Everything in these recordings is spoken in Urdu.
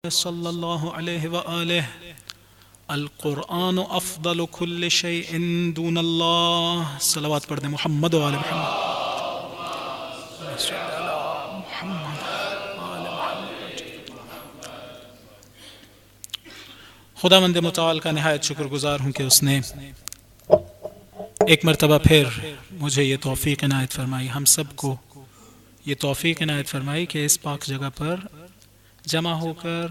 صلی اللہ علیہ وآلہ القرآن افضل کل شیء دون اللہ. صلوات پڑھ دیں محمد و آل محمد. خداوند متعال کا نہایت شکر گزار ہوں کہ اس نے ایک مرتبہ پھر مجھے یہ توفیق عنایت فرمائی، ہم سب کو یہ توفیق عنایت فرمائی کہ اس پاک جگہ پر جمع ہو کر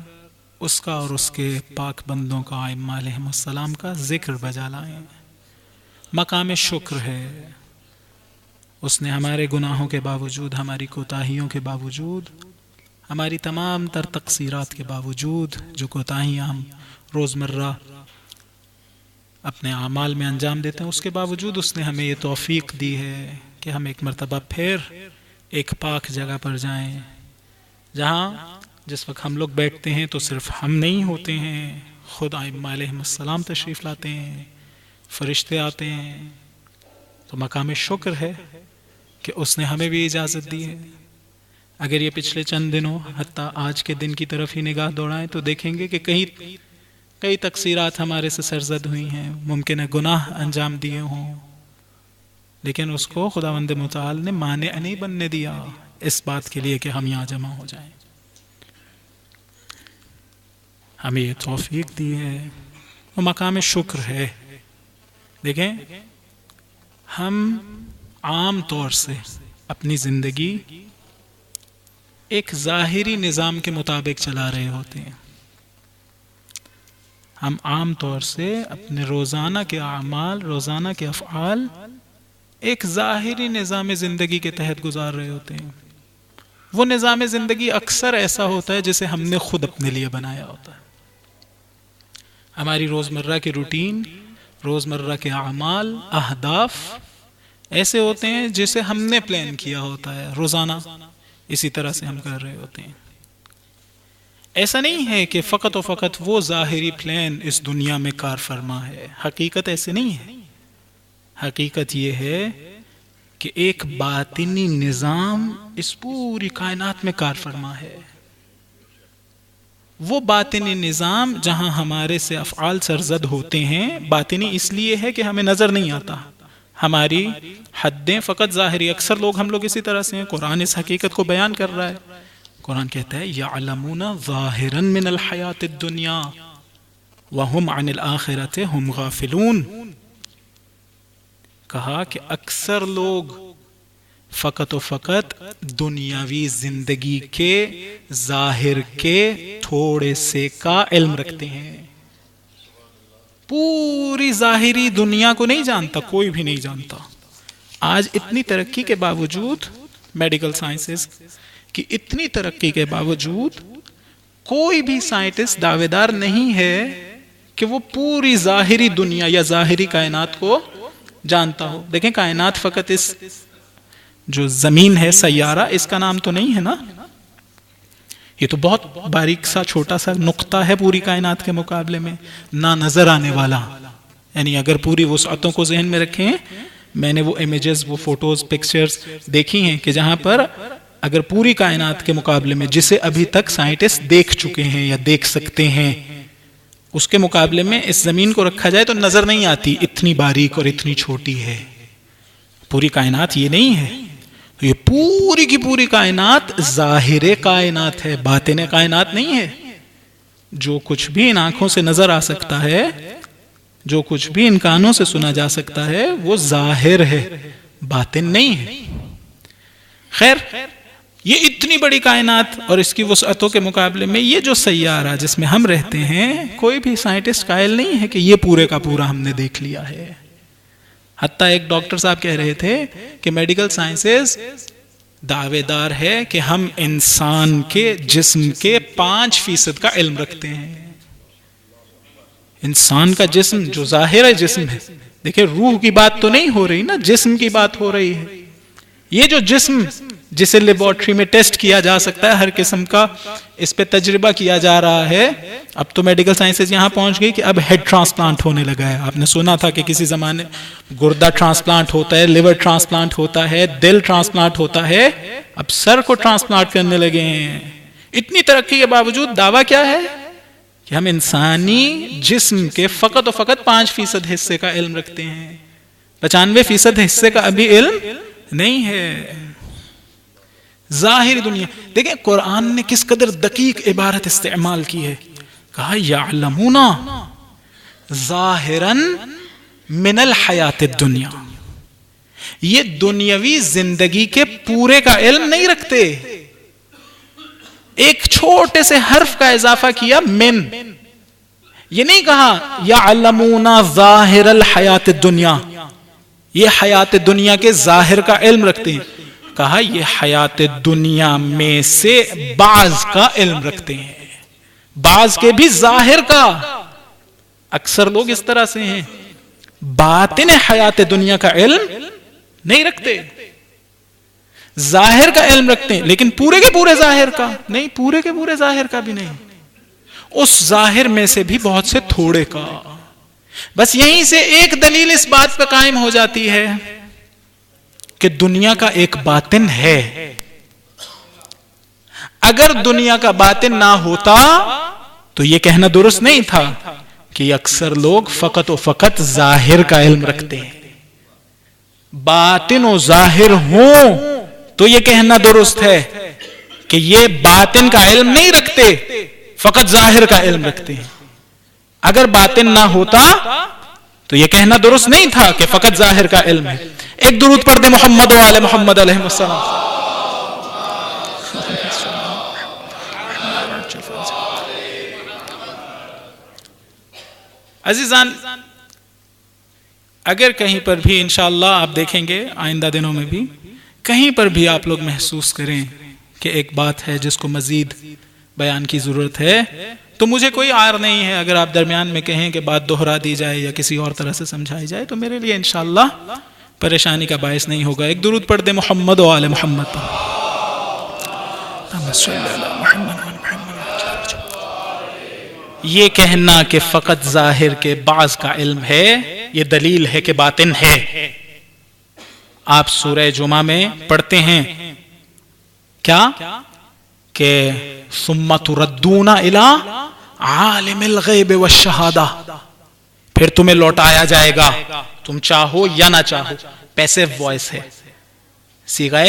اس کا اور اس کے پاک بندوں کا ائمہ علیہم السلام کا ذکر بجا لائیں. مقام شکر ہے، اس نے ہمارے گناہوں کے باوجود، ہماری کوتاہیوں کے باوجود، ہماری تمام تر تقصیرات کے باوجود، جو کوتاہیاں ہم روزمرہ اپنے اعمال میں انجام دیتے ہیں، اس کے باوجود اس نے ہمیں یہ توفیق دی ہے کہ ہم ایک مرتبہ پھر ایک پاک جگہ پر جائیں، جہاں جس وقت ہم لوگ بیٹھتے ہیں تو صرف ہم نہیں ہوتے ہیں، خود ائمہ علیہم السلام تشریف لاتے ہیں، فرشتے آتے ہیں. تو مقام شکر ہے کہ اس نے ہمیں بھی اجازت دی ہے. اگر یہ پچھلے چند دنوں حتیٰ آج کے دن کی طرف ہی نگاہ دوڑائیں تو دیکھیں گے کہ کئی تقصیرات ہمارے سے سرزد ہوئی ہیں، ممکن ہے گناہ انجام دیے ہوں، لیکن اس کو خداوند متعال نے مانع نہیں بننے دیا اس بات کے لیے کہ ہم یہاں جمع ہو جائیں. ہمیں یہ توفیق دی ہے، وہ مقام شکر ہے. دیکھیں، ہم عام طور سے اپنی زندگی ایک ظاہری نظام کے مطابق چلا رہے ہوتے ہیں. ہم عام طور سے اپنے روزانہ کے اعمال، روزانہ کے افعال ایک ظاہری نظام زندگی کے تحت گزار رہے ہوتے ہیں. وہ نظام زندگی اکثر ایسا ہوتا ہے جسے ہم نے خود اپنے لیے بنایا ہوتا ہے. ہماری روزمرہ کے روٹین، روزمرہ کے اعمال، اہداف ایسے ہوتے ہیں جسے ہم نے پلان کیا ہوتا ہے، روزانہ اسی طرح سے ہم کر رہے ہوتے ہیں. ایسا نہیں ہے کہ فقط و فقط وہ ظاہری پلان اس دنیا میں کار فرما ہے. حقیقت ایسے نہیں ہے. حقیقت یہ ہے کہ ایک باطنی نظام اس پوری کائنات میں کار فرما ہے. وہ باطنی نظام جہاں ہمارے سے افعال سرزد ہوتے ہیں، باطنی اس لیے ہے کہ ہمیں نظر نہیں آتا، ہماری حدیں فقط ظاہری. اکثر ہم لوگ اسی طرح سے ہیں. قرآن اس حقیقت کو بیان کر رہا ہے. قرآن کہتا ہے یعلمون ظاہرا من الحیات الدنیا وہم عن الآخرۃ ہم غافلون. کہا کہ اکثر لوگ فقط و فقط دنیاوی زندگی کے ظاہر کے تھوڑے سے کا علم رکھتے ہیں، پوری ظاہری دنیا کو نہیں جانتا، کوئی بھی نہیں جانتا. آج اتنی ترقی کے باوجود، میڈیکل سائنسز کی اتنی ترقی کے باوجود، کوئی بھی سائنٹسٹ دعوے دار نہیں ہے کہ وہ پوری ظاہری دنیا یا ظاہری کائنات کو جانتا ہو. دیکھیں، کائنات فقط اس جو زمین ہے، سیارہ، اس کا نام تو نہیں ہے نا. یہ تو بہت باریک سا چھوٹا سا نقطہ ہے پوری کائنات کے مقابلے میں، نہ نظر آنے والا. یعنی اگر پوری وسعتوں کو ذہن میں رکھیں، میں نے وہ امیجز، وہ فوٹوز، پکچرز دیکھی ہیں کہ جہاں پر اگر پوری کائنات کے مقابلے میں جسے ابھی تک سائنٹسٹ دیکھ چکے ہیں یا دیکھ سکتے ہیں، اس کے مقابلے میں اس زمین کو رکھا جائے تو نظر نہیں آتی، اتنی باریک اور اتنی چھوٹی ہے. پوری کائنات یہ نہیں ہے. یہ پوری کی پوری کائنات ظاہر کائنات ہے، باطن کائنات نہیں ہے. جو کچھ بھی ان آنکھوں سے نظر آ سکتا ہے، جو کچھ بھی ان کانوں سے سنا جا سکتا ہے، وہ ظاہر ہے، باطن نہیں ہے. خیر، یہ اتنی بڑی کائنات اور اس کی وسعتوں کے مقابلے میں یہ جو سیارہ جس میں ہم رہتے ہیں، کوئی بھی سائنٹسٹ قائل نہیں ہے کہ یہ پورے کا پورا ہم نے دیکھ لیا ہے. حتیٰ ایک ڈاکٹر صاحب کہہ رہے تھے کہ میڈیکل سائنسز دعوے دار ہے کہ ہم انسان کے جسم کے 5% کا علم رکھتے ہیں. انسان کا جسم جو ظاہر جسم ہے، دیکھیں روح کی بات تو نہیں ہو رہی نا، جسم کی بات ہو رہی ہے. یہ جو جسم جسے لیبارٹری میں ٹیسٹ کیا جا سکتا ہے، ہر قسم کا اس پہ تجربہ کیا جا رہا ہے. اب تو میڈیکل سائنسز یہاں پہنچ گئی کہ اب ہیڈ ٹرانسپلانٹ ہونے لگا ہے. آپ نے سنا تھا کہ کسی زمانے گردہ ٹرانسپلانٹ ہوتا ہے، لیور ٹرانسپلانٹ ہوتا ہے، دل ٹرانسپلانٹ ہوتا ہے. اب سر کو ٹرانسپلانٹ کرنے لگے ہیں. اتنی ترقی کے باوجود دعویٰ کیا ہے کہ ہم انسانی جسم کے فقط و فقط 5% حصے کا علم رکھتے ہیں، 95% حصے کا ابھی علم نہیں ہے. ظاہری دنیا دیکھیں قرآن نے کس قدر دقیق عبارت استعمال کی ہے. کہا یعلمون ظاہرا من الحیات الدنیا، یہ دنیاوی زندگی کے پورے کا علم نہیں رکھتے. ایک چھوٹے سے حرف کا اضافہ کیا من، یہ نہیں کہا یعلمون ظاہر الحیات الدنیا، یہ حیات دنیا کے ظاہر کا علم رکھتے ہیں. کہا یہ حیات دنیا میں سے بعض کا علم رکھتے ہیں، بعض کے بھی ظاہر کا. اکثر لوگ اس طرح سے ہیں، باطن حیات دنیا کا علم نہیں رکھتے، ظاہر کا علم رکھتے ہیں لیکن پورے کے پورے ظاہر کا نہیں، پورے کے پورے ظاہر کا بھی نہیں، اس ظاہر میں سے بھی بہت سے تھوڑے کا. بس یہیں سے ایک دلیل اس بات پہ قائم ہو جاتی ہے کہ دنیا کا ایک باطن ہے. اگر دنیا کا باطن نہ ہوتا تو یہ کہنا درست نہیں تھا کہ اکثر لوگ فقط و فقط ظاہر کا علم رکھتے ہیں. باطن و ظاہر ہوں تو یہ کہنا درست ہے کہ یہ باطن کا علم نہیں رکھتے، فقط ظاہر کا علم رکھتے ہیں. اگر باطن نہ ہوتا تو یہ کہنا درست نہیں تھا کہ فقط ظاہر کا علم ہے. ایک درود پڑھ دے محمد و آل محمد علیہ السلام. عزیزان، اگر کہیں پر بھی انشاءاللہ آپ دیکھیں گے آئندہ دنوں میں بھی کہیں پر بھی آپ لوگ محسوس کریں کہ ایک بات ہے جس کو مزید بیان کی ضرورت ہے، تو مجھے کوئی عار نہیں ہے اگر آپ درمیان میں کہیں کہ بات دہرا دی جائے یا کسی اور طرح سے سمجھائی جائے، تو میرے لیے انشاءاللہ پریشانی کا باعث نہیں ہوگا. ایک درود پڑھ دے محمد و آل محمد. یہ کہنا کہ فقط ظاہر کے بعض کا علم ہے، یہ دلیل ہے کہ باطن ہے. آپ سورہ جمعہ میں پڑھتے ہیں کیا کہ ثم تردون الی عالم الغیب والشہادہ، پھر تمہیں لوٹایا جائے گا تم چاہو یا نہ چاہو. پیسیو وائس ہے، صیغہ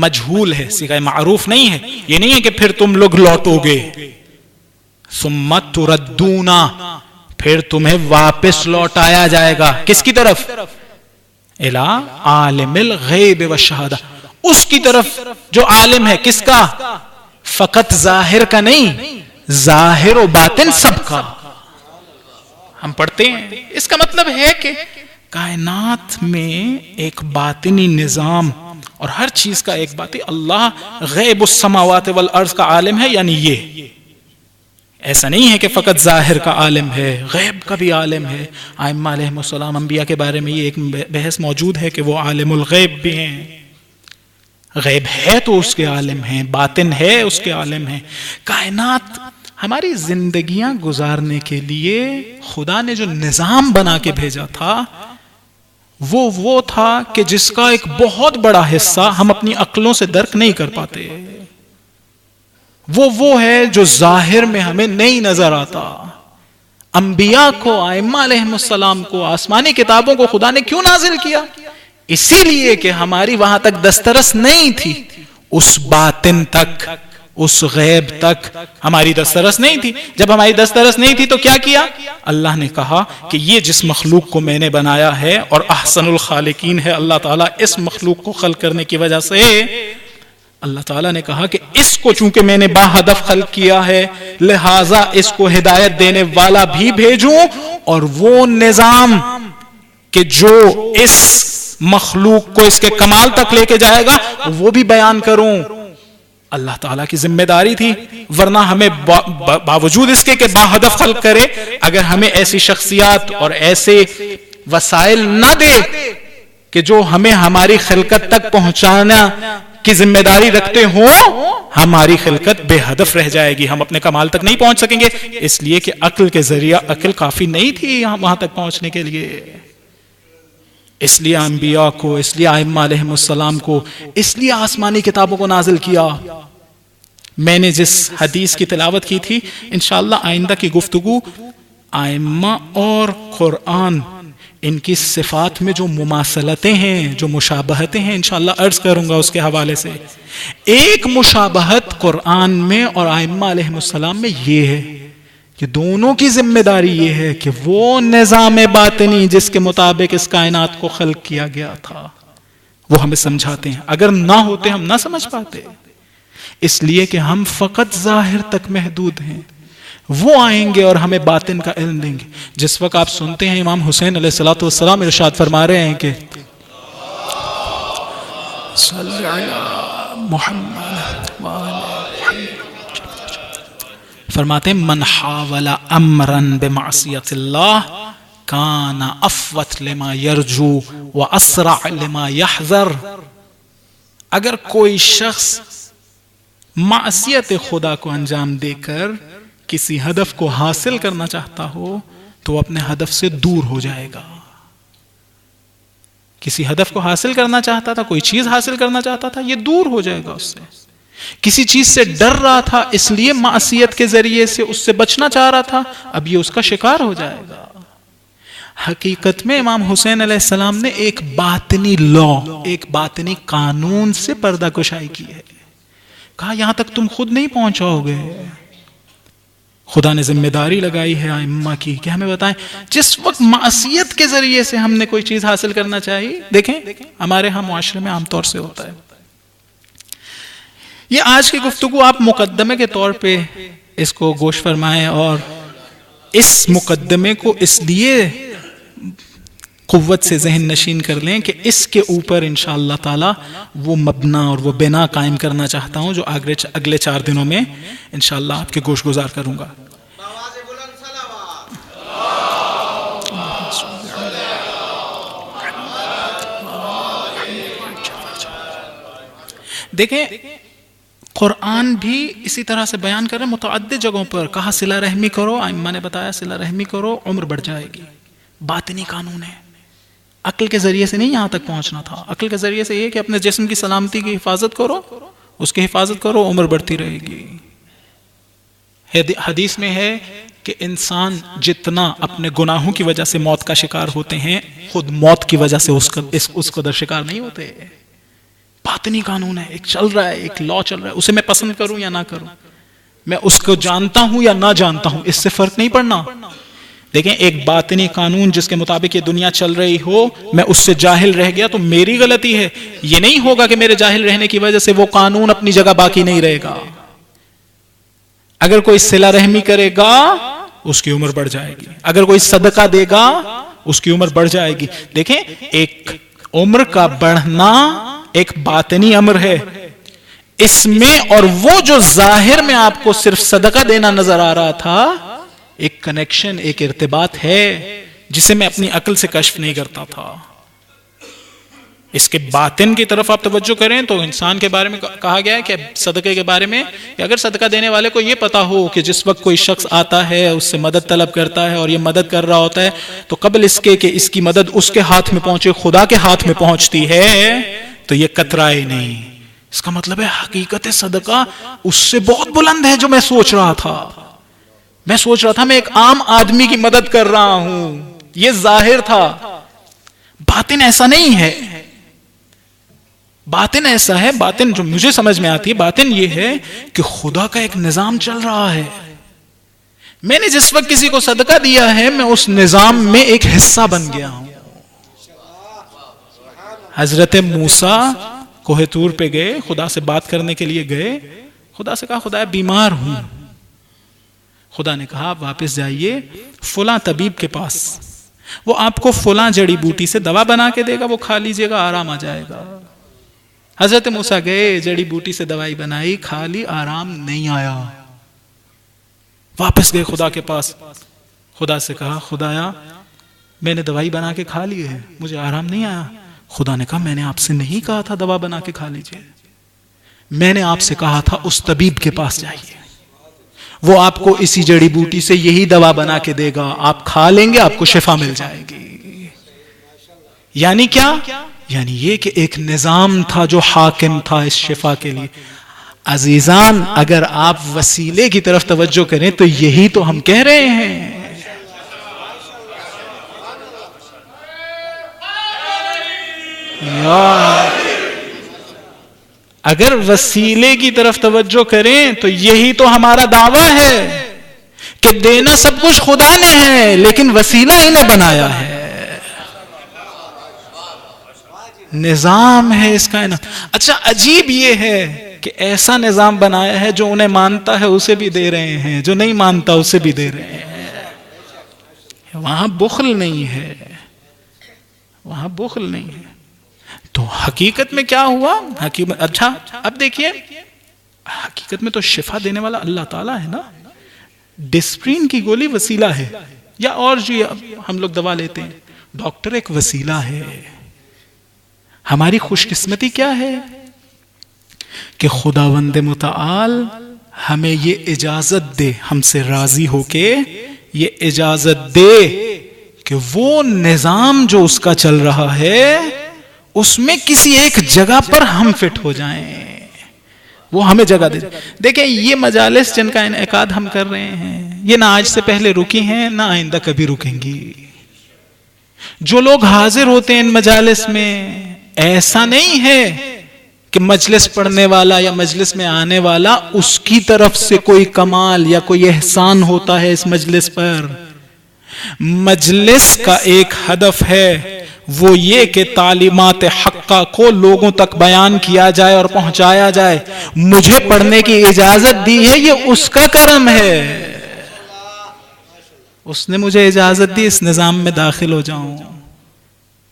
مجہول ہے، صیغہ معروف نہیں ہے. یہ نہیں ہے کہ پھر تم لوگ لوٹو گے. ثم تردون، پھر تمہیں واپس لوٹایا جائے گا کس کی طرف؟ الی عالم الغیب والشہادہ، اس کی طرف جو عالم ہے. کس کا؟ فقط ظاہر کا نہیں، ظاہر و باطن سب کا. ہم پڑھتے ہیں اس کا مطلب ہے کہ کائنات میں ایک باطنی نظام اور ہر چیز کا ایک باطن. اللہ غیب السماوات والارض کا عالم ہے، یعنی یہ ایسا نہیں ہے کہ فقط ظاہر کا عالم ہے، غیب کا بھی عالم ہے. ائمہ علیہم السلام انبیاء کے بارے میں یہ ایک بحث موجود ہے کہ وہ عالم الغیب بھی ہیں. غیب ہے تو اس کے عالم ہیں، باطن ہے اس کے عالم ہیں. کائنات ہماری زندگیاں گزارنے کے لیے خدا نے جو نظام بنا کے بھیجا تھا وہ تھا کہ جس کا ایک بہت بڑا حصہ ہم اپنی عقلوں سے درک نہیں کر پاتے. وہ ہے جو ظاہر میں ہمیں نہیں نظر آتا. انبیاء کو، ائمہ علیہم السلام کو، آسمانی کتابوں کو خدا نے کیوں نازل کیا؟ اسی لیے کہ ہماری وہاں تک دسترس نہیں تھی، اس باطن تک، اس غیب تک ہماری دسترس نہیں تھی. جب ہماری دسترس نہیں تھی تو کیا کیا؟ اللہ نے کہا کہ یہ جس مخلوق کو میں نے بنایا ہے اور احسن الخالقین ہے اللہ تعالیٰ، اس مخلوق کو خلق کرنے کی وجہ سے اللہ تعالیٰ نے کہا کہ اس کو چونکہ میں نے باہدف خلق کیا ہے لہٰذا اس کو ہدایت دینے والا بھی بھیجوں اور وہ نظام کہ جو اس مخلوق کو اس کے کمال تک لے کے جائے گا وہ بھی بیان کروں. اللہ تعالیٰ کی ذمہ داری تھی، ورنہ ہمیں باوجود اس کے کہ باہدف خلق کرے، اگر ہمیں ایسی شخصیات اور ایسے وسائل نہ دے کہ جو ہمیں ہماری خلقت تک پہنچانا کی ذمہ داری رکھتے ہوں، ہماری خلقت بے ہدف رہ جائے گی، ہم اپنے کمال تک نہیں پہنچ سکیں گے. اس لیے کہ عقل کے ذریعہ عقل کافی نہیں تھی وہاں تک پہنچنے کے لیے. اس لیے انبیاء کو، اس لیے ائمہ علیہم السلام کو، اس لیے آسمانی کتابوں کو نازل کیا میں نے جس حدیث کی تلاوت کی تھی، انشاءاللہ آئندہ کی گفتگو ائمہ اور قرآن ان کی صفات میں جو مماثلتیں ہیں، جو مشابہتیں ہیں، انشاءاللہ عرض کروں گا اس کے حوالے سے۔ ایک مشابہت قرآن میں اور ائمہ علیہ السلام میں یہ ہے کہ دونوں کی ذمہ داری یہ ہے کہ وہ نظام باطنی جس کے مطابق اس کائنات کو خلق کیا گیا تھا وہ ہمیں سمجھاتے ہیں۔ اگر نہ ہوتے ہم نہ سمجھ پاتے، اس لیے کہ ہم فقط ظاہر تک محدود ہیں۔ وہ آئیں گے اور ہمیں باطن کا علم دیں گے۔ جس وقت آپ سنتے ہیں امام حسین علیہ السلام ارشاد فرما رہے ہیں کہ صلی علی محمد فرماتے ہیں من حاول امرا بمعصیت اللہ کان افوت لما یرجو واسرع لما یحذر۔ اگر کوئی شخص معصیت خدا کو انجام دے کر کسی ہدف کو حاصل کرنا چاہتا ہو تو وہ اپنے ہدف سے دور ہو جائے گا۔ کسی ہدف کو حاصل کرنا چاہتا تھا، کوئی چیز حاصل کرنا چاہتا تھا، یہ دور ہو جائے گا اس سے۔ کسی چیز سے ڈر رہا تھا، اس لیے معصیت کے ذریعے سے اس سے بچنا چاہ رہا تھا، اب یہ اس کا شکار ہو جائے گا۔ حقیقت میں امام حسین علیہ السلام نے ایک باطنی لا، ایک باطنی قانون سے پردہ کشائی کی ہے۔ کہا یہاں تک تم خود نہیں پہنچاؤ گے، خدا نے ذمہ داری لگائی ہے ائمہ کی کہ ہمیں بتائیں۔ جس وقت معصیت کے ذریعے سے ہم نے کوئی چیز حاصل کرنا چاہیے، دیکھیں ہمارے ہاں معاشرے میں عام طور سے ہوتا ہے۔ یہ آج کی گفتگو آپ مقدمے کے طور پہ اس کو گوش فرمائیں، اور اس مقدمے کو اس لیے قوت سے ذہن نشین کر لیں کہ اس کے اوپر انشاءاللہ تعالی وہ مبنا اور وہ بنا قائم کرنا چاہتا ہوں جو اگلے 4 دنوں میں انشاءاللہ آپ کے گوش گزار کروں گا۔ دیکھیں قرآن بھی اسی طرح سے بیان کر رہے ہیں، متعدد جگہوں پر کہا صلہ رحمی کرو، ائمہ نے بتایا صلہ رحمی کرو عمر بڑھ جائے گی۔ باطنی قانون ہے، عقل کے ذریعے سے نہیں یہاں تک پہنچنا تھا۔ عقل کے ذریعے سے یہ کہ اپنے جسم کی سلامتی کی حفاظت کرو، اس کی حفاظت کرو، عمر بڑھتی رہے گی۔ حدیث میں ہے کہ انسان جتنا اپنے گناہوں کی وجہ سے موت کا شکار ہوتے ہیں، خود موت کی وجہ سے اس قدر شکار نہیں ہوتے۔ باطنی قانون ہے، ایک چل رہا ہے، ایک لا چل رہا ہے، اسے میں پسند کروں یا نہ کروں، میں اس کو جانتا ہوں یا نہ جانتا ہوں، اس سے فرق نہیں پڑنا۔ دیکھیں ایک باطنی قانون جس کے مطابق یہ دنیا چل رہی ہو، میں اس سے جاہل رہ گیا تو میری غلطی ہے، یہ نہیں ہوگا کہ میرے جاہل رہنے کی وجہ سے وہ قانون اپنی جگہ باقی نہیں رہے گا۔ اگر کوئی صلہ رحمی کرے گا اس کی عمر بڑھ جائے گی، اگر کوئی صدقہ دے گا اس کی عمر بڑھ جائے گی۔ دیکھیں ایک عمر کا بڑھنا ایک باطنی امر ہے، اس میں اور وہ جو ظاہر میں آپ کو صرف صدقہ دینا نظر آ رہا تھا، ایک کنیکشن، ایک ارتباط ہے جسے میں اپنی عقل سے کشف نہیں کرتا تھا۔ اس کے باطن کی طرف آپ توجہ کریں تو انسان کے بارے میں کہا گیا ہے کہ صدقے کے بارے میں کہ اگر صدقہ دینے والے کو یہ پتا ہو کہ جس وقت کوئی شخص آتا ہے اس سے مدد طلب کرتا ہے اور یہ مدد کر رہا ہوتا ہے تو قبل اس کے کہ اس کی مدد اس کے ہاتھ میں پہنچے خدا کے ہاتھ میں پہنچتی ہے تو یہ کترائے نہیں۔ اس کا مطلب ہے حقیقت صدقہ اس سے بہت بلند ہے جو میں سوچ رہا تھا۔ میں سوچ رہا تھا میں ایک عام آدمی کی مدد کر رہا ہوں، یہ ظاہر تھا۔ باطن ایسا نہیں ہے، باطن ایسا ہے، باطن جو مجھے سمجھ میں آتی ہے، باطن یہ ہے کہ خدا کا ایک نظام چل رہا ہے، میں نے جس وقت کسی کو صدقہ دیا ہے میں اس نظام میں ایک حصہ بن گیا ہوں۔ حضرت موسیٰ کوہ طور پہ گئے، خدا سے بات کرنے کے لیے گئے، خدا سے کہا خدا بیمار ہوں۔ خدا نے کہا واپس جائیے فلاں طبیب کے پاس، وہ آپ کو فلاں جڑی بوٹی سے دوا بنا کے دے گا، وہ کھا لیجئے گا آرام آ جائے گا۔ حضرت موسیٰ گئے، جڑی بوٹی سے دوائی بنائی، کھا لی، آرام نہیں آیا۔ واپس گئے خدا کے پاس، خدا سے کہا خدایا میں نے دوائی بنا کے کھا لی ہے، مجھے آرام نہیں آیا۔ خدا نے کہا میں نے آپ سے نہیں کہا تھا دوا بنا کے کھا لیجئے، میں نے آپ سے کہا تھا اس طبیب کے پاس جائیے، وہ آپ کو اسی جڑی بوٹی سے یہی دوا بنا کے دے گا، آپ کھا لیں گے، آپ کو شفا مل جائے گی۔ یعنی کیا؟ یعنی یہ کہ ایک نظام تھا جو حاکم تھا اس شفا کے لیے۔ عزیزان اگر آپ وسیلے کی طرف توجہ کریں تو یہی تو ہم کہہ رہے ہیں. اگر وسیلے کی طرف توجہ کریں تو یہی تو ہمارا دعویٰ ہے کہ دینا سب کچھ خدا نے ہے لیکن وسیلہ ہی نے بنایا ہے. نظام ہے اس کا. اچھا عجیب یہ ہے کہ ایسا نظام بنایا ہے جو انہیں مانتا ہے اسے بھی دے رہے ہیں, جو نہیں مانتا اسے بھی دے رہے ہیں. وہاں بخل نہیں ہے, وہاں بخل نہیں ہے. تو حقیقت میں کیا ہوا؟ اچھا اب دیکھیے, حقیقت میں تو شفا دینے والا اللہ تعالیٰ ہے نا. ڈسپرین کی گولی وسیلہ ہے, یا اور جو ہم لوگ دوا لیتے ہیں, ڈاکٹر ایک وسیلہ ہے. ہماری خوش قسمتی کیا ہے کہ خداوند متعال ہمیں یہ اجازت دے, ہم سے راضی ہو کے یہ اجازت دے کہ وہ نظام جو اس کا چل رہا ہے اس میں کسی ایک جگہ پر ہم فٹ ہو جائیں, وہ ہمیں جگہ دے. دیکھیں یہ مجالس جن کا انعقاد ہم کر رہے ہیں یہ نہ آج سے پہلے رکی ہیں نہ آئندہ کبھی رکیں گی. جو لوگ حاضر ہوتے ہیں ان مجالس میں, ایسا نہیں ہے کہ مجلس پڑھنے والا یا مجلس میں آنے والا اس کی طرف سے کوئی کمال یا کوئی احسان ہوتا ہے اس مجلس پر. مجلس کا ایک ہدف ہے, وہ یہ کہ تعلیمات حقہ کو لوگوں تک بیان کیا جائے اور پہنچایا جائے. مجھے پڑھنے کی اجازت دی ہے یہ اس کا کرم ہے, اس نے مجھے اجازت دی اس نظام میں داخل ہو جاؤں.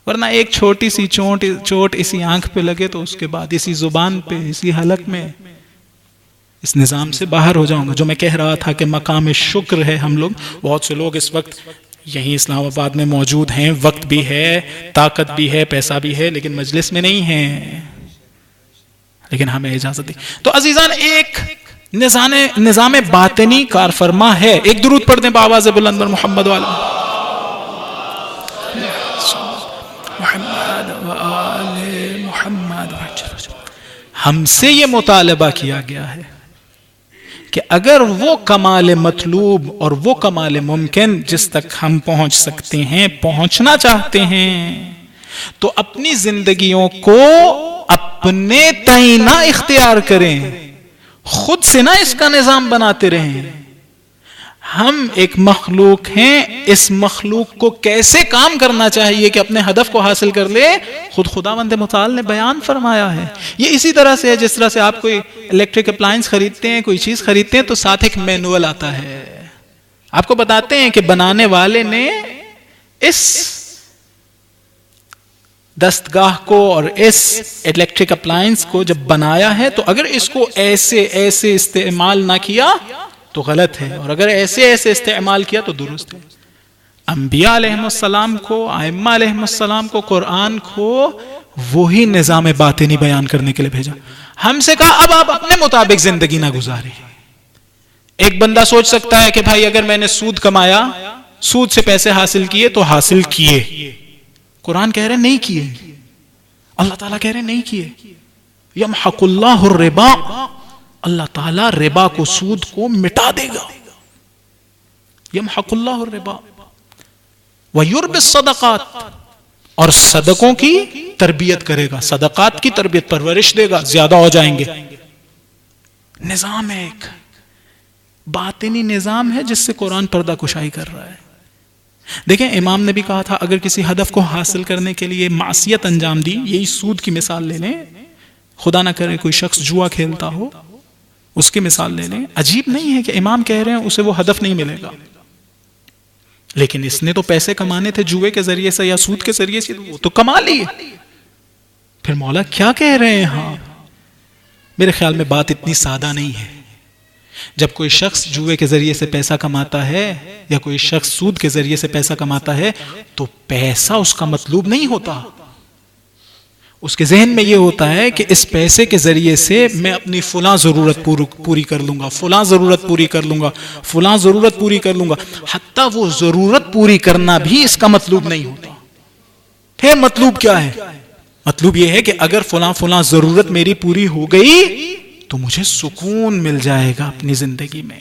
ورنہ ایک چھوٹی سی چوٹ اسی آنکھ پہ لگے تو اس کے بعد اسی زبان پہ اسی حلق میں اس نظام سے باہر ہو جاؤں گا. جو میں کہہ رہا تھا کہ مقام شکر ہے, ہم لوگ بہت سے لوگ اس وقت یہیں اسلام آباد میں موجود ہیں, وقت بھی ہے, طاقت بھی ہے, پیسہ بھی ہے, لیکن مجلس میں نہیں ہیں, لیکن ہمیں اجازت دی. تو عزیزان ایک نظام باطنی کار فرما ہے. ایک درود پڑھ دیں بآواز بلند پر محمد والا محمد وآل محمد. ہم سے یہ مطالبہ کیا گیا ہے کہ اگر وہ کمال مطلوب اور وہ کمال ممکن جس تک ہم پہنچ سکتے ہیں, پہنچنا چاہتے ہیں, تو اپنی زندگیوں کو اپنے تئیں نہ اختیار کریں, خود سے نہ اس کا نظام بناتے رہیں. ہم ایک مخلوق ہیں, اس مخلوق کو کیسے کام کرنا چاہیے کہ اپنے ہدف کو حاصل کر لے, خود خداوند متعال نے بیان فرمایا ہے. یہ اسی طرح سے ہے جس طرح سے آپ کوئی الیکٹرک اپلائنس خریدتے ہیں, کوئی چیز خریدتے ہیں تو ساتھ ایک مینول آتا ہے. آپ کو بتاتے ہیں کہ بنانے والے نے اس دستگاہ کو اور اس الیکٹرک اپلائنس کو جب بنایا ہے تو اگر اس کو ایسے استعمال نہ کیا تو غلط ہے, اور اگر ایسے استعمال کیا تو درست ہے. انبیاء علیہ السلام کو, ائمہ علیہ السلام کو, قرآن کو وہی نظام باطنی بیان کرنے کے لیے بھیجا. ہم سے کہا اب آپ اپنے مطابق زندگی نہ گزاریں. ایک بندہ سوچ سکتا ہے کہ بھائی اگر میں نے سود کمایا, سود سے پیسے حاصل کیے تو حاصل کیے. قرآن کہہ رہے نہیں کیے, اللہ تعالیٰ کہہ رہے نہیں کیے. یمحق اللہ الربا, اللہ تعالیٰ ربا کو, سود کو مٹا دے گا. یمحق اللہ الربا ویربی الصدقات, اور صدقوں کی تربیت کرے گا, صدقات کی تربیت پرورش دے گا, زیادہ ہو جائیں گے. نظام ایک باطنی نظام ہے جس سے قرآن پردہ کشائی کر رہا ہے. دیکھیں امام نے بھی کہا تھا اگر کسی ہدف کو حاصل کرنے کے لیے معصیت انجام دی, یہی سود کی مثال لے لیں, خدا نہ کرے کوئی شخص جوا کھیلتا ہو, اس کی مثال لے لیں. عجیب نہیں ہے کہ امام کہہ رہے ہیں اسے وہ ہدف نہیں ملے گا, لیکن اس نے تو پیسے کمانے تھے جوئے کے ذریعے سے یا سود کے ذریعے سے, وہ تو کما لیے. پھر مولا کیا کہہ رہے ہیں؟ ہاں میرے خیال میں بات اتنی سادہ نہیں ہے. جب کوئی شخص جوئے کے ذریعے سے پیسہ کماتا ہے یا کوئی شخص سود کے ذریعے سے پیسہ کماتا ہے تو پیسہ اس کا مطلوب نہیں ہوتا. اس کے ذہن میں یہ ہوتا ہے کہ اس پیسے کے ذریعے سے میں اپنی فلاں ضرورت پوری کر لوں گا, فلاں ضرورت پوری کر لوں گا, فلاں ضرورت پوری کر لوں گا. حتیٰ وہ ضرورت پوری کرنا بھی اس کا مطلوب نہیں ہوتا. پھر مطلوب کیا ہے؟ مطلوب یہ ہے کہ اگر فلاں ضرورت میری پوری ہو گئی تو مجھے سکون مل جائے گا اپنی زندگی میں.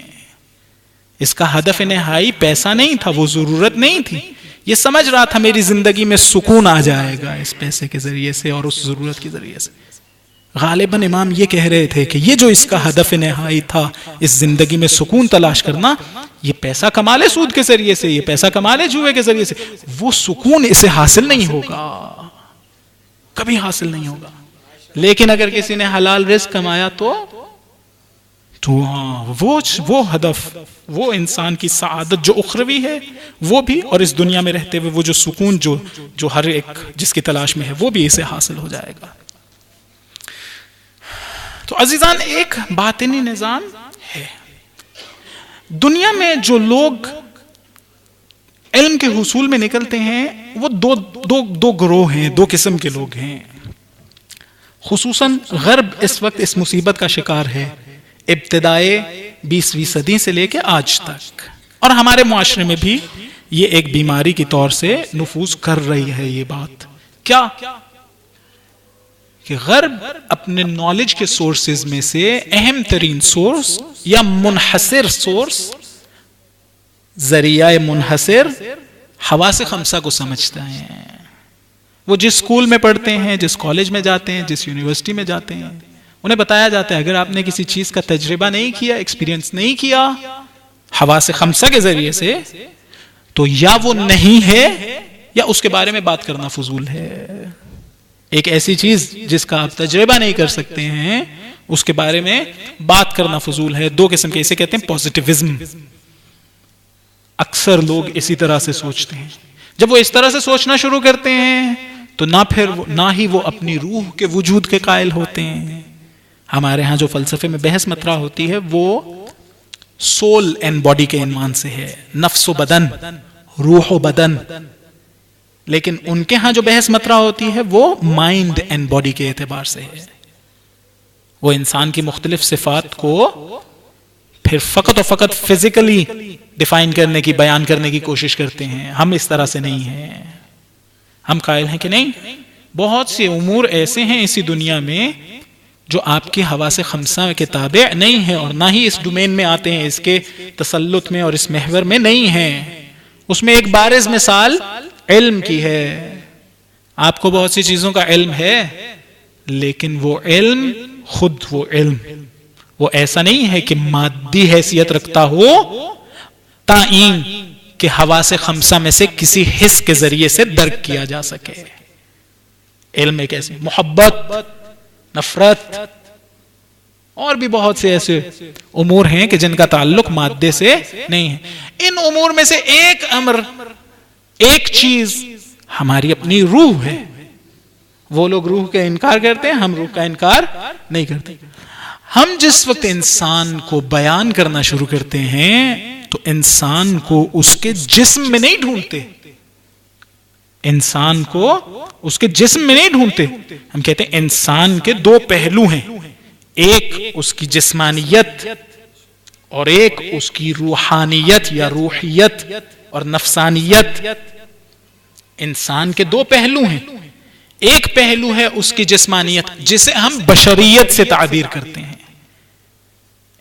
اس کا ہدف نہائی پیسہ نہیں تھا، وہ ضرورت نہیں تھی، یہ سمجھ رہا تھا میری زندگی میں سکون آ جائے گا اس پیسے کے ذریعے سے اور اس ضرورت کے ذریعے سے. غالباً امام یہ کہہ رہے تھے کہ یہ جو اس کا ہدف نہائی تھا اس زندگی میں سکون تلاش کرنا، یہ پیسہ کما لے سود کے ذریعے سے، یہ پیسہ کما لے جوئے کے ذریعے سے، وہ سکون اسے حاصل نہیں ہوگا، کبھی حاصل نہیں ہوگا. لیکن اگر کسی نے حلال رزق کمایا تو وہ ہدف، وہ انسان کی سعادت جو اخروی ہے وہ بھی، اور اس دنیا میں رہتے ہوئے وہ جو سکون جو ہر ایک جس کی تلاش میں ہے وہ بھی اسے حاصل ہو جائے گا. تو عزیزان ایک باطنی نظام ہے. دنیا میں جو لوگ علم کے حصول میں نکلتے ہیں وہ دو گروہ ہیں، دو قسم کے لوگ ہیں. خصوصاً غرب اس وقت اس مصیبت کا شکار ہے، ابتدائے 20ویں صدی سے لے کے آج تک، اور ہمارے معاشرے میں بھی یہ ایک بیماری کی طور سے نفوذ کر رہی ہے. یہ بات کیا کہ غرب اپنے نالج کے سورسز میں سے اہم ترین سورس یا منحصر سورس، ذریعہ منحصر حواس خمسہ کو سمجھتے ہیں. وہ جس اسکول میں پڑھتے ہیں، جس کالج میں جاتے ہیں، جس یونیورسٹی میں جاتے ہیں، انہیں بتایا جاتا ہے اگر آپ نے کسی چیز کا تجربہ نہیں کیا، ایکسپیرینس نہیں کیا حواس خمسہ کے ذریعے سے، تو یا وہ نہیں ہے یا اس کے بارے میں بات کرنا فضول ہے. ایک ایسی چیز جس کا آپ تجربہ نہیں کر سکتے ہیں اس کے بارے میں بات کرنا فضول ہے. دو قسم کے، اسے کہتے ہیں پوزیٹیوزم. اکثر لوگ اسی طرح سے سوچتے ہیں. جب وہ اس طرح سے سوچنا شروع کرتے ہیں تو نہ ہی وہ اپنی روح کے وجود کے قائل ہوتے ہیں. ہمارے ہاں جو فلسفے میں بحث مطرح ہوتی ہے وہ سول اینڈ باڈی کے عنوان سے ہے، نفس و بدن، روح و بدن. لیکن ان کے ہاں جو بحث مطرح ہوتی ہے وہ مائنڈ اینڈ باڈی کے اعتبار سے ہے. وہ انسان کی مختلف صفات کو پھر فقط و فقط فزیکلی ڈیفائن کرنے کی، بیان کرنے کی کوشش کرتے ہیں. ہم اس طرح سے نہیں ہیں. ہم قائل ہیں کہ نہیں، بہت سے امور ایسے ہیں اسی دنیا میں جو آپ کی حواس خمسہ کے تابع نہیں ہیں اور نہ ہی اس ڈومین میں آتے ہیں، اس کے تسلط میں اور اس محور میں نہیں ہیں. اس میں ایک بارز مثال علم کی ہے. آپ کو بہت سی چیزوں کا علم ہے، لیکن وہ علم خود وہ ایسا نہیں ہے کہ مادی حیثیت رکھتا ہو تائین کہ حواس خمسہ میں سے کسی حس کے ذریعے سے درک کیا جا سکے. علم ایک ایسی، محبت، نفرت اور بھی بہت سے ایسے امور ہیں کہ جن کا تعلق مادے سے نہیں ہے. ان امور میں سے ایک امر، ایک چیز ہماری اپنی روح ہے. وہ لوگ روح کا انکار کرتے ہیں، ہم روح کا انکار نہیں کرتے. ہم جس وقت انسان کو بیان کرنا شروع کرتے ہیں تو انسان کو اس کے جسم میں نہیں ڈھونڈتے. انسان کو اس کے جسم میں نہیں ڈھونڈتے. ہم کہتے ہیں انسان کے دو پہلو ہیں، ایک اس کی جسمانیت اور ایک اس کی روحانیت یا روحیت اور نفسانیت. انسان کے دو پہلو ہیں. ایک پہلو ہے اس کی جسمانیت جسے ہم بشریت سے تعبیر کرتے ہیں.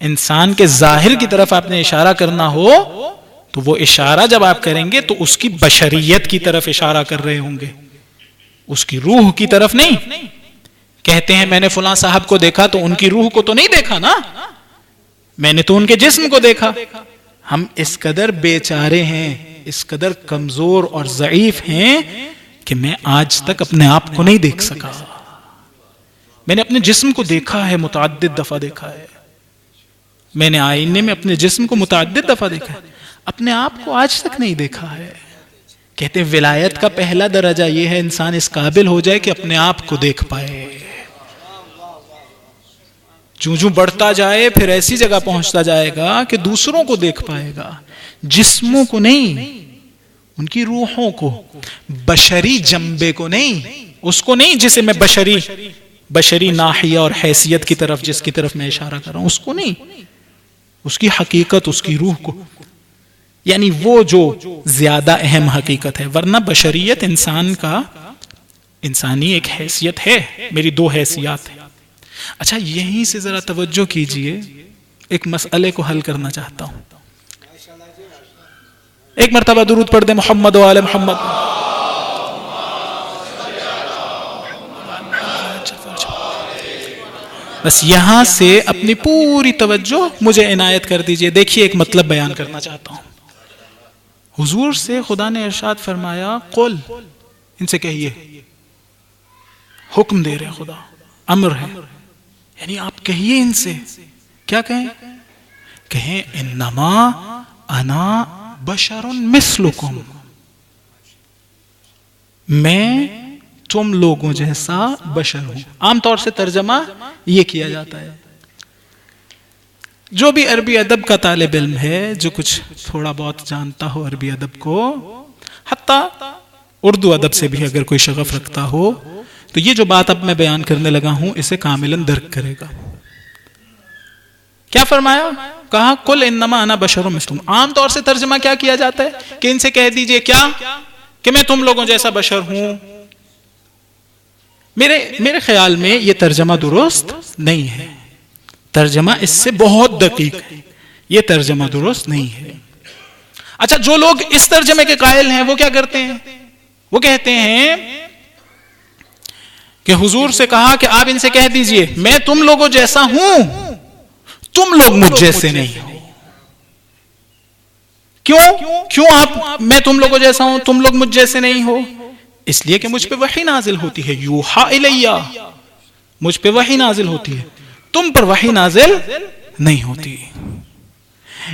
انسان کے ظاہر کی طرف آپ نے اشارہ کرنا ہو تو وہ اشارہ جب آپ کریں گے تو اس کی بشریت کی طرف اشارہ کر رہے ہوں گے، اس کی روح کی طرف نہیں. کہتے ہیں میں نے فلاں صاحب کو دیکھا تو ان کی روح کو تو نہیں دیکھا نا، میں نے تو ان کے جسم کو دیکھا. ہم اس قدر بیچارے ہیں، اس قدر کمزور اور ضعیف ہیں کہ میں آج تک اپنے آپ کو نہیں دیکھ سکا. میں نے اپنے جسم کو دیکھا ہے، متعدد دفعہ دیکھا ہے. میں نے آئینے میں اپنے جسم کو متعدد دفعہ دیکھا ہے، اپنے آپ کو آج تک نہیں دیکھا ہے. کہتے ہیں ولایت کا پہلا درجہ یہ ہے انسان اس قابل ہو جائے کہ اپنے آپ کو دیکھ پائے. جو بڑھتا جائے پھر ایسی جگہ پہنچتا جائے گا کہ دوسروں کو دیکھ پائے گا، جسموں کو نہیں، ان کی روحوں کو، بشری جنبے کو نہیں، اس کو نہیں جسے میں بشری ناحیہ اور حیثیت کی طرف، جس کی طرف میں اشارہ کر رہا ہوں، اس کو نہیں، اس کی حقیقت، اس کی روح کو، یعنی وہ جو زیادہ اہم حقیقت ہے. ورنہ بشریت انسان کا، انسانی ایک حیثیت ہے. میری دو حیثیت ہیں. اچھا یہیں سے ذرا توجہ کیجئے، ایک مسئلے کو حل کرنا چاہتا ہوں. ایک مرتبہ درود پڑھ دیں محمد و آل محمد. بس یہاں سے اپنی پوری توجہ مجھے عنایت کر دیجئے. دیکھیے ایک مطلب بیان کرنا چاہتا ہوں. حضور سے خدا نے ارشاد فرمایا قل، ان سے کہیے، حکم دے رہے خدا، امر ہے، یعنی آپ کہیے ان سے. کیا کہیں؟ کہیں انما انا بشر مثلکم، میں تم لوگوں جیسا بشر ہوں. عام طور سے ترجمہ یہ کیا جاتا ہے. جو بھی عربی ادب کا طالب علم ہے، جو کچھ تھوڑا بہت جانتا ہو عربی ادب کو، حتیٰ اردو ادب سے بھی اگر کوئی شغف رکھتا ہو، تو یہ جو بات اب میں بیان کرنے لگا ہوں اسے کاملاً درک کرے گا. کیا فرمایا؟ کہا قل انما انا بشر مثلکم. عام طور سے ترجمہ کیا کیا جاتا ہے کہ ان سے کہہ دیجئے کیا کہ میں تم لوگوں جیسا بشر ہوں. میرے خیال میں یہ ترجمہ درست نہیں ہے. ترجمہ اس سے بہت دقیق ہے. یہ ترجمہ درست نہیں ہے. اچھا جو لوگ اس ترجمے کے قائل ہیں وہ کیا کرتے ہیں؟ وہ کہتے ہیں کہ حضور سے کہا کہ آپ ان سے کہہ دیجئے میں تم لوگوں جیسا ہوں، تم لوگ مجھ جیسے نہیں ہو. کیوں آپ میں تم لوگوں جیسا ہوں تم لوگ مجھ جیسے نہیں ہو؟ اس لیے کہ مجھ پہ وحی نازل ہوتی ہے. یوحا الیہ، مجھ پہ وحی نازل ہوتی ہے، تم پر وحی نازل نہیں ہوتی.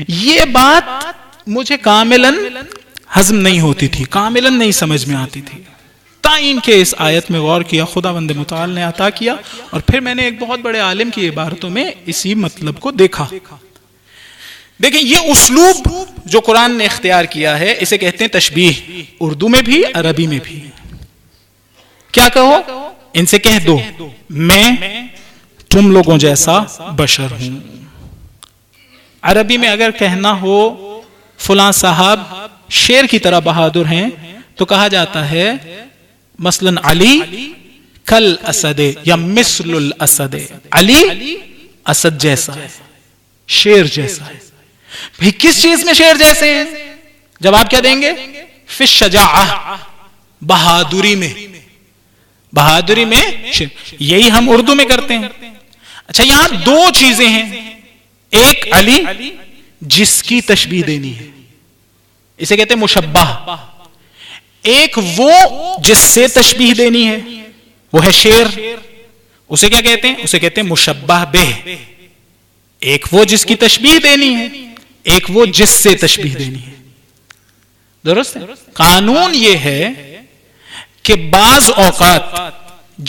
یہ بات مجھے کاملاً ہضم نہیں ہوتی تھی، کاملاً نہیں سمجھ میں آتی تھی. تعین کے اس آیت میں غور کیا، خداوند متعال نے عطا کیا، اور پھر میں نے ایک بہت بڑے عالم کی عبارتوں میں اسی مطلب کو دیکھا. دیکھیں یہ اسلوب جو قرآن نے اختیار کیا ہے اسے کہتے ہیں تشبیہ، اردو میں بھی عربی میں بھی. کیا کہو؟ ان سے کہہ دو میں تم لوگوں جیسا بشر ہوں. عربی میں اگر کہنا ہو فلاں صاحب شیر کی طرح بہادر ہیں تو کہا جاتا ہے مثلا علی کل اسد یا مثل الاسد. علی اسد جیسا ہے، شیر جیسا ہے. بھئی کس چیز میں شیر جیسے ہیں؟ جواب کیا دیں گے؟ فی الشجاعہ، بہادری میں. بہادری میں شیر. یہی ہم اردو میں کرتے ہیں. اچھا یہاں دو چیزیں ہیں. ایک علی جس کی تشبیہ دینی ہے، اسے کہتے ہیں مشبہ. ایک وہ جس سے تشبیہ دینی ہے، وہ ہے شیر. اسے کیا کہتے ہیں؟ اسے کہتے ہیں مشبہ بہ. ایک وہ جس کی تشبیہ دینی ہے، ایک وہ جس سے تشبیہ دینی ہے. درست ہے؟ قانون یہ ہے کہ بعض اوقات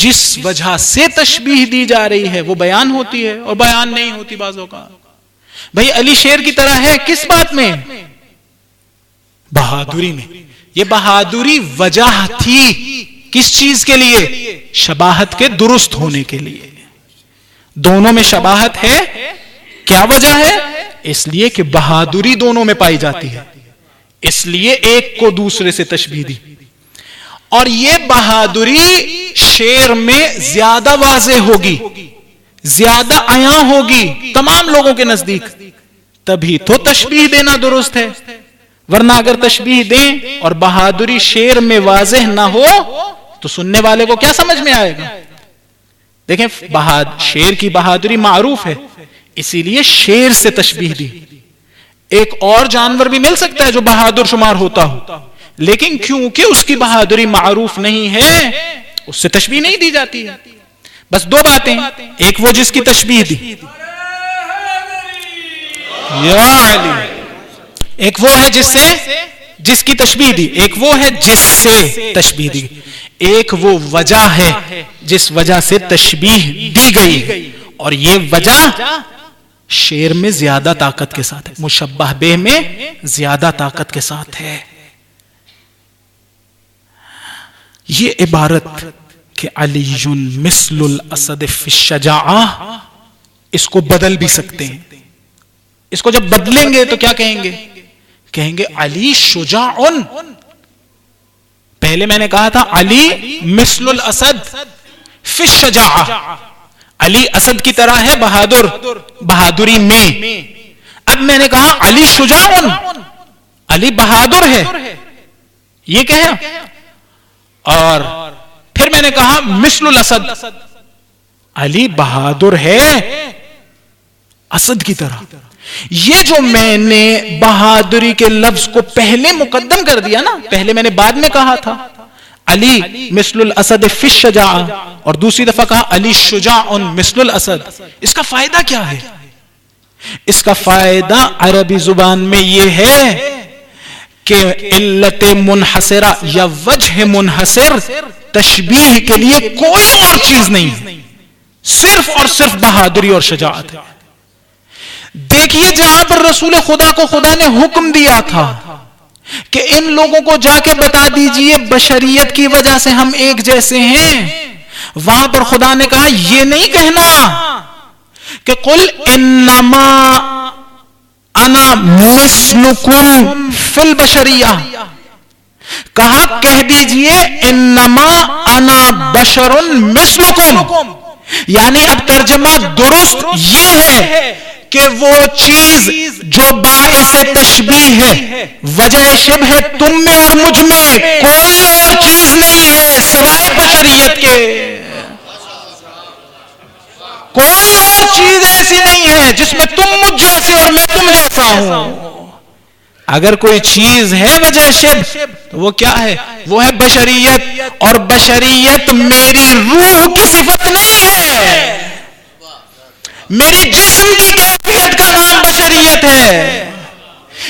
جس وجہ سے تشبیہ دی جا رہی ہے وہ بیان ہوتی ہے اور بیان نہیں ہوتی بعض اوقات. بھئی علی شیر کی طرح ہے کس بات میں؟ بہادری میں. یہ بہادری وجہ تھی کس چیز کے لیے؟ شباہت کے درست ہونے کے لیے. دونوں میں شباہت ہے. کیا وجہ ہے؟ اس لیے کہ بہادری دونوں میں پائی جاتی ہے، اس لیے ایک کو دوسرے سے تشبیہ دی. اور یہ بہادری شیر میں زیادہ واضح ہوگی، زیادہ عیاں ہوگی تمام لوگوں کے نزدیک. تبھی تو تشبیہ دینا درست ہے. ورنہ اگر تشبیہ دیں اور بہادری شیر میں واضح نہ ہو تو سننے والے کو کیا سمجھ میں آئے گا؟ دیکھیں شیر کی بہادری معروف ہے، اسی لیے شیر سے تشبیہ دی. ایک اور جانور بھی مل سکتا ہے جو بہادر شمار ہوتا ہو، لیکن کیونکہ اس کی بہادری معروف نہیں ہے اس سے تشبیہ نہیں دی جاتی ہے. بس دو باتیں، ایک وہ جس کی تشبیہ دی یا علی، ایک وہ ہے جس کی تشبیہ دی، ایک وہ ہے جس سے تشبیہ دی، ایک وہ وجہ ہے جس وجہ سے تشبیہ دی گئی. اور یہ وجہ شیر میں زیادہ طاقت کے ساتھ ہے، مشبہ بہ میں زیادہ طاقت کے ساتھ ہے. یہ عبارت کہ علی مثل الاسد فی الشجاعہ، اس کو بدل بھی سکتے ہیں. اس کو جب بدلیں گے تو کیا کہیں گے؟ کہیں گے علی شجاع. پہلے میں نے کہا تھا علی مثل الاسد فی الشجاعہ، علی اسد کی طرح ہے بہادر، بہادری میں. اب میں نے کہا علی شجاع، علی بہادر ہے، یہ کہا. اور پھر میں نے کہا مثل الاسد، علی بہادر ہے اسد کی طرح. یہ جو میں نے بہادری کے لفظ کو پہلے مقدم کر دیا نا، پہلے میں نے بعد میں کہا تھا علی مثل الاسد فی الشجاع، اور دوسری دفعہ کہا علی شجاع مثل الاسد. اس کا فائدہ کیا ہے؟ اس کا فائدہ عربی زبان میں یہ ہے کہ علت منحصرہ یا وجہ منحصر تشبیہ کے لیے کوئی اور چیز نہیں ہے، صرف اور صرف بہادری اور شجاعت ہے. دیکھیے جہاں پر رسول خدا کو خدا نے حکم دیا تھا کہ ان لوگوں کو جا کے بتا دیجئے بشریت کی وجہ سے ہم ایک جیسے ہیں، وہاں پر خدا نے کہا یہ نہیں کہنا کہ قل انما انا مثلکم فی البشریہ، کہا کہہ دیجئے انما انا بشر مثلکم. یعنی اب ترجمہ درست یہ ہے کہ وہ چیز جو باعث تشبیہ ہے، وجہ شبہ ہے تم میں اور مجھ میں، کوئی اور چیز نہیں ہے سوائے بشریت کے. کوئی اور چیز ایسی نہیں ہے جس میں تم مجھ جیسے اور میں تم جیسا ہوں. اگر کوئی چیز ہے وجہ شبہ تو وہ کیا ہے؟ وہ ہے بشریت. اور بشریت میری روح کی صفت نہیں ہے، میری جسم کی کیفیت کا نام بشریت ہے.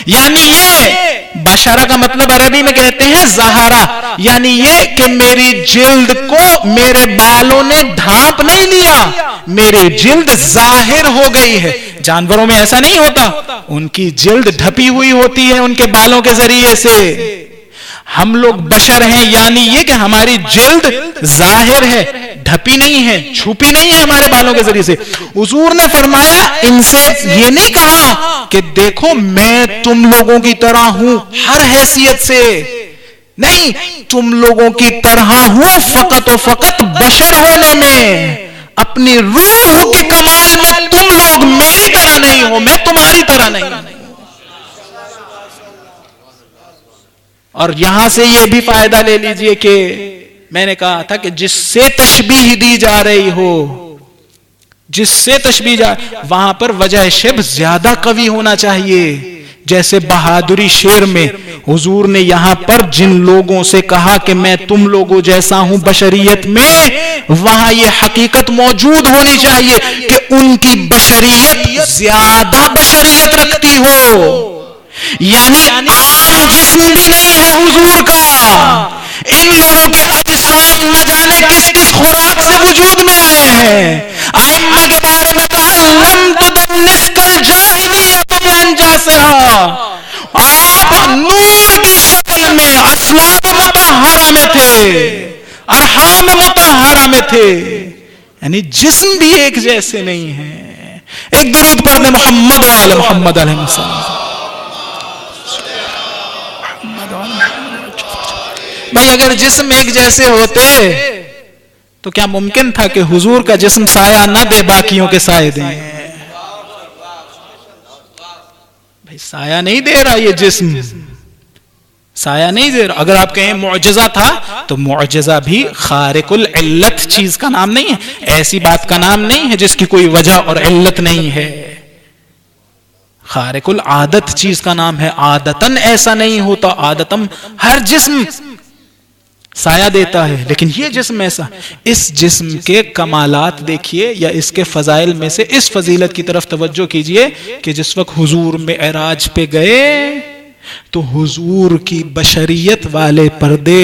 یعنی یہ بشرہ کا مطلب عربی میں کہتے ہیں ظاہرہ، یعنی یہ کہ میری جلد کو میرے بالوں نے ڈھانپ نہیں لیا، میری جلد ظاہر ہو گئی ہے. جانوروں میں ایسا نہیں ہوتا، ان کی جلد ڈھپی ہوئی ہوتی ہے ان کے بالوں کے ذریعے سے. ہم لوگ بشر ہیں، یعنی یہ کہ ہماری جلد ظاہر ہے، ڈھپی نہیں ہے، چھپی نہیں ہے ہمارے بالوں کے ذریعے سے. حضور نے فرمایا ان سے یہ نہیں کہا کہ دیکھو میں تم لوگوں کی طرح ہوں ہر حیثیت سے، نہیں، تم لوگوں کی طرح ہوں فقط و فقط بشر ہونے میں. اپنی روح کے کمال میں تم لوگ میری طرح نہیں ہو، میں تمہاری طرح نہیں ہوں. اور یہاں سے یہ بھی فائدہ لے لیجئے کہ میں نے کہا تھا کہ جس سے تشبیہ دی جا رہی ہو، جس سے تشبیہ وہاں پر وجہ شبہ زیادہ قوی ہونا چاہیے. جیسے بہادری شعر میں حضور نے یہاں پر جن لوگوں سے کہا کہ میں تم لوگوں جیسا ہوں بشریت میں، وہاں یہ حقیقت موجود ہونی چاہیے کہ ان کی بشریت زیادہ بشریت رکھتی ہو. یعنی عام جسم بھی نہیں ہے حضور کا، ان لوگوں کے اجسام نہ جانے کس کس خوراک سے وجود میں آئے ہیں. ائمہ کے بارے میں کہا لم تدنس کل جاہلیت بانجاسہا، آپ نور کی شکل میں اسلاف مطہرہ میں تھے، ارحام مطہرہ میں تھے. یعنی جسم بھی ایک جیسے نہیں ہیں. ایک درود پڑھ دیں محمد وآل محمد علیہ السلام. بھائی اگر جسم ایک جیسے ہوتے تو کیا ممکن تھا کہ حضور کا جسم سایہ نہ دے باقیوں کے سائے دیں؟ بھائی سایہ نہیں دے رہا، یہ جسم سایہ نہیں دے رہا. اگر آپ کہیں معجزہ تھا تو معجزہ بھی خارق العلت چیز کا نام نہیں ہے، ایسی بات کا نام نہیں ہے جس کی کوئی وجہ اور علت نہیں ہے. خارق العادت چیز کا نام ہے. عادتاً ایسا نہیں ہوتا، عادتاً ہر جسم سایہ دیتا ہے، لیکن یہ جسم ایسا. اس جسم کے کمالات دیکھیے یا اس کے فضائل میں سے اس فضیلت کی طرف توجہ کیجئے کہ جس وقت حضور معراج پہ گئے تو حضور کی بشریت والے پردے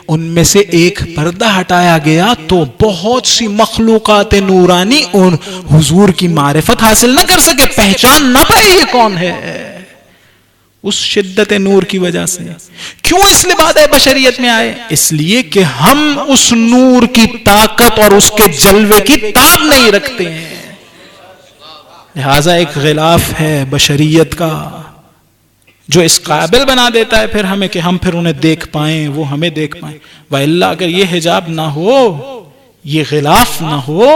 ان میں سے ایک پردہ ہٹایا گیا تو بہت سی مخلوقات نورانی ان حضور کی معرفت حاصل نہ کر سکے، پہچان نہ پائے یہ کون ہے اس شدت نور کی وجہ سے. کیوں اس لبادہ بشریت میں آئے؟ اس لیے کہ ہم اس نور کی طاقت اور اس کے جلوے کی تاب نہیں رکھتے ہیں. لہذا ایک غلاف ہے بشریت کا جو اس قابل بنا دیتا ہے پھر ہمیں کہ ہم پھر انہیں دیکھ پائیں، وہ ہمیں دیکھ پائیں. وَإِلَّا اگر یہ حجاب نہ ہو، یہ غلاف نہ ہو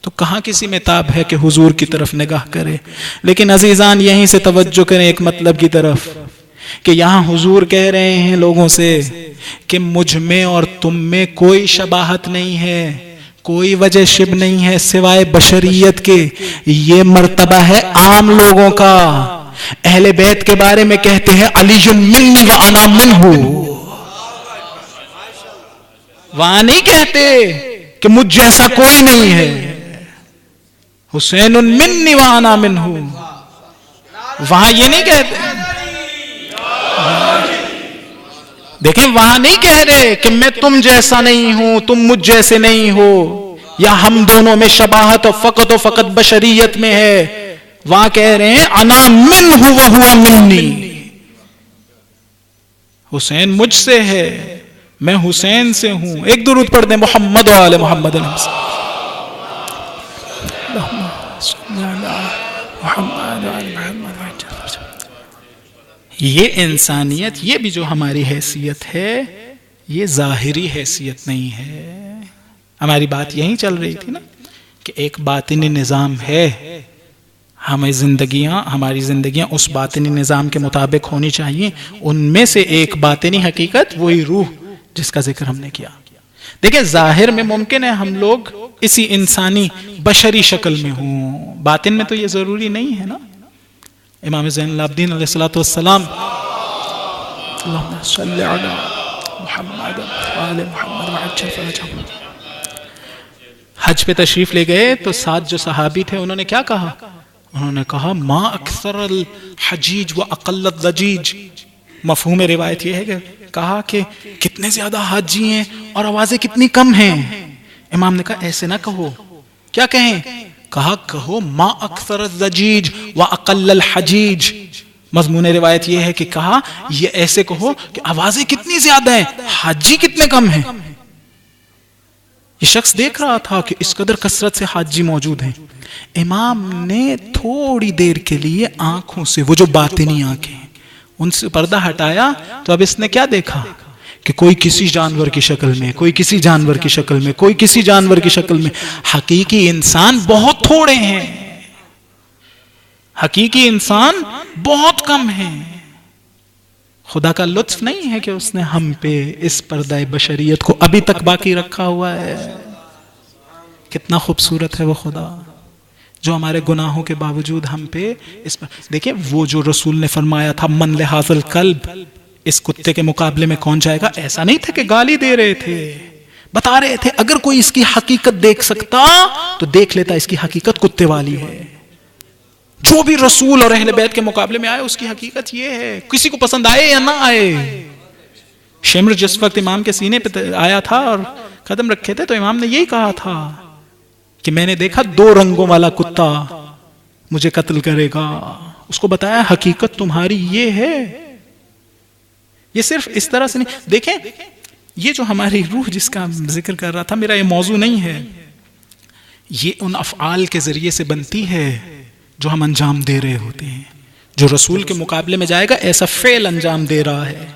تو کہاں کسی میں تاب ہے کہ حضور کی طرف نگاہ کرے. لیکن عزیزان یہیں سے توجہ کریں ایک مطلب کی طرف کہ یہاں حضور کہہ رہے ہیں لوگوں سے کہ مجھ میں اور تم میں کوئی شباہت نہیں ہے، کوئی وجہ شب نہیں ہے سوائے بشریت کے. یہ مرتبہ ہے عام لوگوں کا. اہل بیت کے بارے میں کہتے ہیں علی منی وانا منہ. وہاں نہیں کہتے کہ مجھ جیسا کوئی نہیں ہے. حسین منی وانا منہ. وہاں یہ نہیں کہتے. دیکھیں وہاں نہیں کہہ رہے کہ میں تم جیسا نہیں ہوں، تم مجھ جیسے نہیں ہو، یا ہم دونوں میں شباہت و فقط بشریت میں ہے. وہاں کہہ رہے ہیں انا منہ وہو منی. حسین مجھ سے ہے، میں حسین سے ہوں. ایک درود پڑھ دیں محمد و آل محمد. یہ انسانیت، یہ بھی جو ہماری حیثیت ہے، یہ ظاہری حیثیت نہیں ہے. ہماری بات یہی چل رہی تھی نا کہ ایک باطنی نظام ہے. ہماری زندگیاں اس باطنی نظام کے مطابق ہونی چاہیے. ان میں سے ایک باطنی حقیقت وہی روح جس کا ذکر ہم نے کیا. دیکھیں ظاہر میں ممکن ہے ہم لوگ اسی انسانی بشری شکل میں ہوں، باطن میں تو یہ ضروری نہیں ہے نا. امام زین العابدین علیہ الصلوۃ والسلام اللہم صلی علی محمد وآل محمد وعجل فرجہم، حج پہ تشریف لے گئے تو ساتھ جو صحابی تھے انہوں نے کیا کہا؟ انہوں نے کہا ما اکثر الحجیج و اقل الضجیج. مفہوم روایت یہ ہے کہ کہا کہ کتنے زیادہ حاجی ہیں اور آوازیں کتنی کم ہیں. امام نے کہا ایسے نہ کہو. کیا کہیں؟ کہا کہو ما اکثر الضجیج و اقل الحجیج. مضمون روایت یہ ہے کہ کہا یہ ایسے کہو کہ آوازیں کتنی زیادہ ہیں، حاجی کتنے کم ہیں. یہ شخص دیکھ رہا تھا کہ اس قدر کثرت سے حاجی موجود ہیں. امام نے تھوڑی دیر کے لیے آنکھوں سے، وہ جو باطنی آنکھیں ان سے پردہ ہٹایا تو اب اس نے کیا دیکھا کہ کوئی کسی جانور کی شکل میں، کوئی کسی جانور کی شکل میں، کوئی کسی جانور کی شکل میں. حقیقی انسان بہت تھوڑے ہیں، حقیقی انسان بہت کم ہیں. خدا کا لطف نہیں ہے کہ اس نے ہم پہ اس پردہ بشریت کو ابھی تک باقی رکھا ہوا ہے. کتنا خوبصورت ہے وہ خدا جو ہمارے گناہوں کے باوجود ہم پہ اس پر. دیکھیں وہ جو رسول نے فرمایا تھا من لحاظ القلب، اس کتے کے مقابلے میں کون جائے گا، ایسا نہیں تھا کہ گالی دے رہے تھے، بتا رہے تھے اگر کوئی اس کی حقیقت دیکھ سکتا تو دیکھ لیتا اس کی حقیقت کتے والی ہے. جو بھی رسول اور اہل بیت کے مقابلے میں آئے اس کی حقیقت یہ ہے، کسی کو پسند آئے یا نہ آئے. شمر جس وقت امام کے سینے پہ آیا تھا اور قدم رکھے تھے تو امام نے یہی کہا تھا کہ میں نے دیکھا 2 رنگوں والا کتا مجھے قتل کرے گا. اس کو بتایا حقیقت تمہاری یہ ہے. یہ صرف اس طرح سے نہیں. دیکھیں یہ جو ہماری روح جس کا ذکر کر رہا تھا، میرا یہ موضوع نہیں ہے، یہ ان افعال کے ذریعے سے بنتی ہے جو ہم انجام دے رہے ہوتے ہیں. جو رسول کے مقابلے میں جائے گا ایسا فعل انجام دے رہا ہے،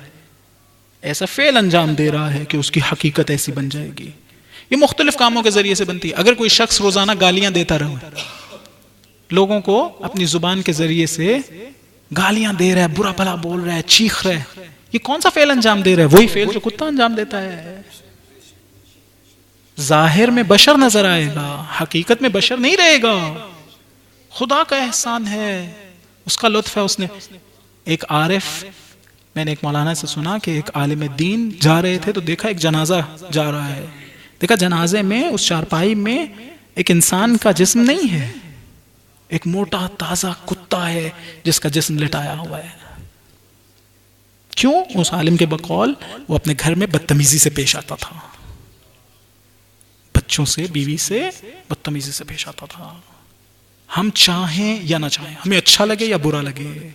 ایسا فعل انجام دے رہا ہے کہ اس کی حقیقت ایسی بن جائے گی. یہ مختلف کاموں کے ذریعے سے بنتی ہے. اگر کوئی شخص روزانہ گالیاں دیتا رہے، لوگوں کو اپنی زبان کے ذریعے سے گالیاں دے رہا ہے، برا بھلا بول رہا ہے، چیخ رہا ہے، یہ کون سا فعل انجام دے رہا ہے؟ وہی فعل جو کتا انجام دیتا ہے. ظاہر میں بشر نظر آئے گا، حقیقت میں بشر نہیں رہے گا. خدا کا احسان ہے، اس کا لطف ہے. اس نے ایک عارف، میں نے ایک مولانا سے سنا کہ ایک عالم دین جا رہے تھے تو دیکھا ایک جنازہ جا رہا ہے. دیکھا جنازے میں اس چارپائی میں ایک انسان کا جسم نہیں ہے، ایک موٹا تازہ کتا ہے جس کا جسم لٹایا ہوا ہے. کیوں؟ اس عالم کے بقول وہ اپنے گھر میں بدتمیزی سے پیش آتا تھا، بچوں سے، بیوی سے بدتمیزی سے پیش آتا تھا. ہم چاہیں یا نہ چاہیں، ہمیں اچھا لگے یا برا لگے،